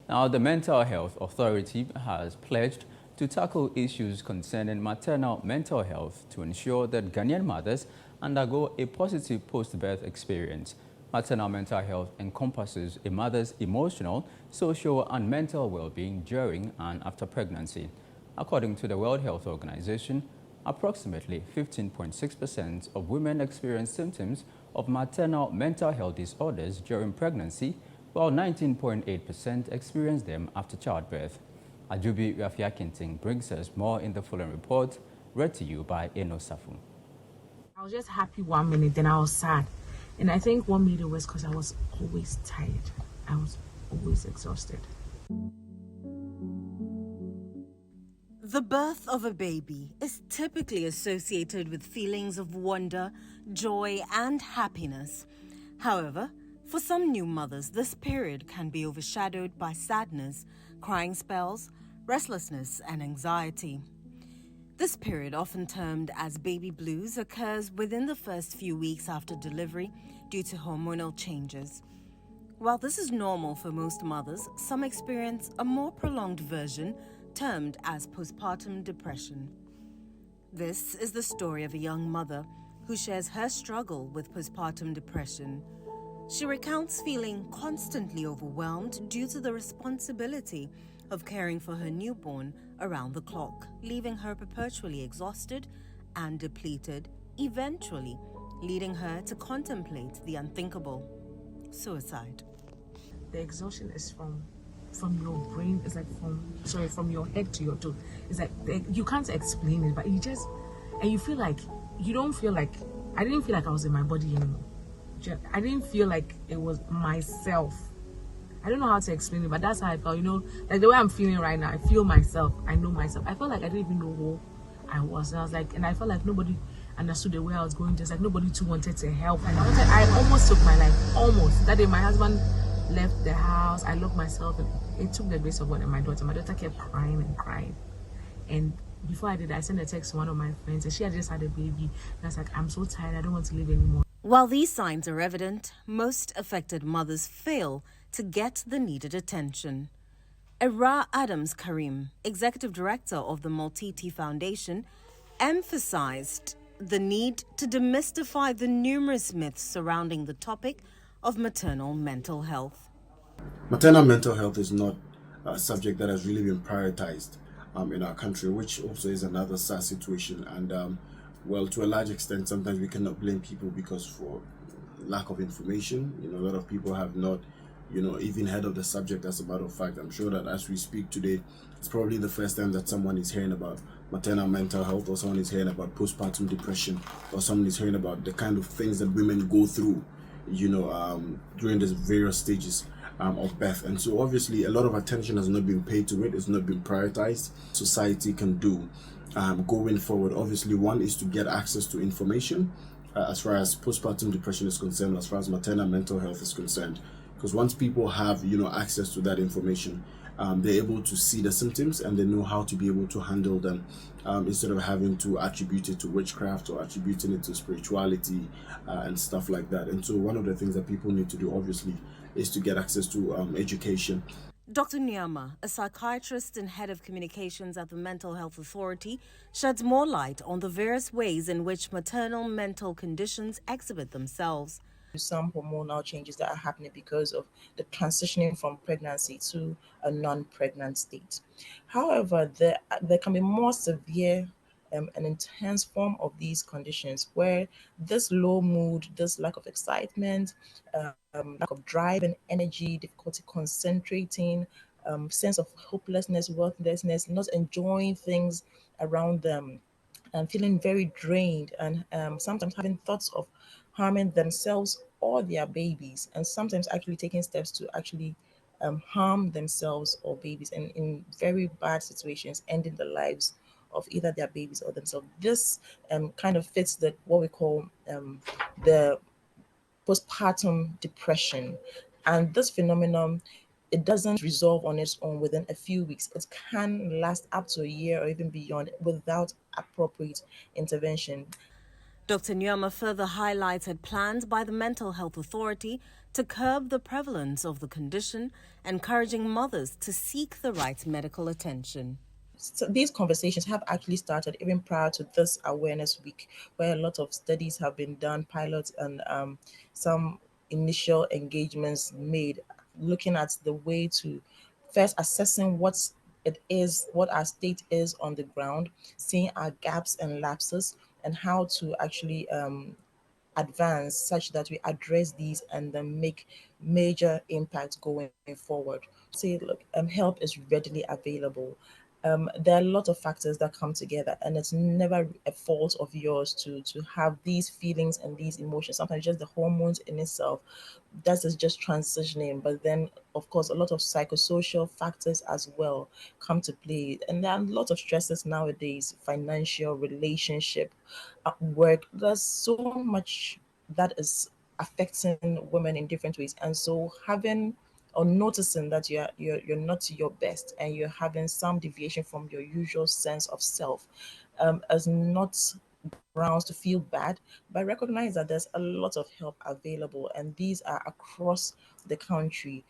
Now, the Mental Health Authority has pledged to tackle issues concerning maternal mental health to ensure that Ghanaian mothers undergo a positive post-birth experience. Maternal mental health encompasses a mother's emotional, social and mental well-being during and after pregnancy. According to the World Health Organization, approximately 15.6% of women experience symptoms of maternal mental health disorders during pregnancy, while 19.8% experience them after childbirth. Ajubi Rafiakinting brings us more in the following report, read to you by Eno Safu. I was just happy 1 minute, then I was sad. And I think what made it was because I was always tired. I was always exhausted. The birth of a baby is typically associated with feelings of wonder, joy, and happiness. However, for some new mothers, this period can be overshadowed by sadness, crying spells, restlessness, and anxiety. This period, often termed as baby blues, occurs within the first few weeks after delivery due to hormonal changes. While this is normal for most mothers, some experience a more prolonged version termed as postpartum depression. This is the story of a young mother who shares her struggle with postpartum depression. She recounts feeling constantly overwhelmed due to the responsibility of caring for her newborn around the clock, leaving her perpetually exhausted and depleted, eventually leading her to contemplate the unthinkable: suicide. The exhaustion is from your brain. It's like from your head to your toe. It's like you can't explain it, but you feel like you don't feel like I didn't feel like I was in my body anymore. I didn't feel like it was myself. I don't know how to explain it, but that's how I felt. Like the way I'm feeling right now, I feel myself. I know myself. I felt like I didn't even know who I was. And I felt like nobody understood the way I was going. Just like nobody too wanted to help. And I almost took my life. Almost. That day, my husband left the house. I locked myself, and it took the grace of God and my daughter. My daughter kept crying and crying. And before I did, I sent a text to one of my friends, and she had just had a baby. And I was like, I'm so tired. I don't want to live anymore. While these signs are evident, most affected mothers fail to get the needed attention. Era Adams Karim, executive director of the Citi Foundation, emphasized the need to demystify the numerous myths surrounding the topic of maternal mental health. Maternal mental health is not a subject that has really been prioritized in our country, which also is another sad situation. And well, to a large extent, sometimes we cannot blame people because for lack of information, a lot of people have not even heard of the subject. As a matter of fact, I'm sure that as we speak today, it's probably the first time that someone is hearing about maternal mental health, or someone is hearing about postpartum depression, or someone is hearing about the kind of things that women go through, during the various stages of birth. And so obviously a lot of attention has not been paid to it. It's not been prioritized. Society can do going forward. Obviously, one is to get access to information as far as postpartum depression is concerned, as far as maternal mental health is concerned. Because once people have access to that information, they're able to see the symptoms and they know how to be able to handle them, instead of having to attribute it to witchcraft or attributing it to spirituality and stuff like that. And so one of the things that people need to do, obviously, is to get access to education. Dr. Nyama, a psychiatrist and head of communications at the Mental Health Authority, sheds more light on the various ways in which maternal mental conditions exhibit themselves. Some hormonal changes that are happening because of the transitioning from pregnancy to a non-pregnant state. However, there can be more severe and intense form of these conditions where this low mood, this lack of excitement, lack of drive and energy, difficulty concentrating, sense of hopelessness, worthlessness, not enjoying things around them, and feeling very drained, and sometimes having thoughts of harming themselves or their babies, and sometimes actually taking steps to actually harm themselves or babies, and in very bad situations, ending the lives of either their babies or themselves. This kind of fits what we call the postpartum depression. And this phenomenon, it doesn't resolve on its own within a few weeks. It can last up to a year or even beyond without appropriate intervention. Dr. Nyama further highlighted plans by the Mental Health Authority to curb the prevalence of the condition, encouraging mothers to seek the right medical attention. So these conversations have actually started even prior to this awareness week, where a lot of studies have been done, pilots, and some initial engagements made, looking at the way to first assessing it is, what our state is on the ground, seeing our gaps and lapses, and how to actually advance such that we address these and then make major impacts going forward. Say, look, help is readily available. There are a lot of factors that come together, and it's never a fault of yours to have these feelings and these emotions. Sometimes just the hormones in itself, that is just transitioning. But then, of course, a lot of psychosocial factors as well come to play, and there are a lot of stresses nowadays: financial, relationship, at work. There's so much that is affecting women in different ways, and so having or noticing that you're not your best and you're having some deviation from your usual sense of self, is not grounds to feel bad, but recognize that there's a lot of help available, and these are across the country